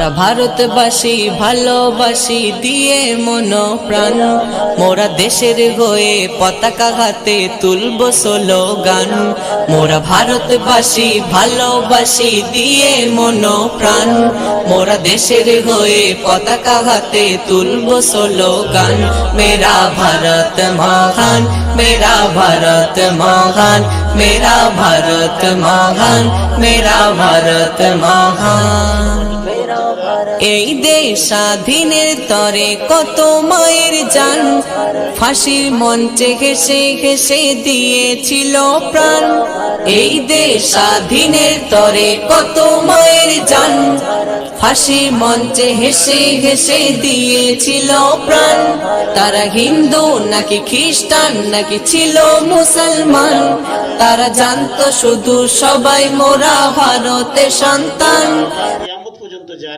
মোরা ভারতবাসী ভালোবাসি দিয়ে মন প্রাণ, মোরা দেশের হয়ে পতাকা হাতে তুলব স্লোগান। মোরা ভারতবাসী ভালোবাসি দিয়ে মন প্রাণ, মোরা দেশের হয়ে পতাকা হাতে তুলব স্লোগান। মেরা ভারত মহান, মেরা ভারত মহান, মেরা ভারত মহান, মেরা ভারত মহান। এই দেশ স্বাধীনের তরে কত মায়ের জান, ফাঁসির মঞ্চে ঘেসে ঘেসে দিয়েছিল প্রাণ। এই দেশ স্বাধীনের তরে কত মায়ের জান, ফাঁসির মঞ্চে হেসে হেসে দিয়েছিল প্রাণ। তারা হিন্দু নাকি খ্রিস্টান নাকি ছিল মুসলমান, তারা জানতো শুধু সবাই মোরা ভারতের সন্তান।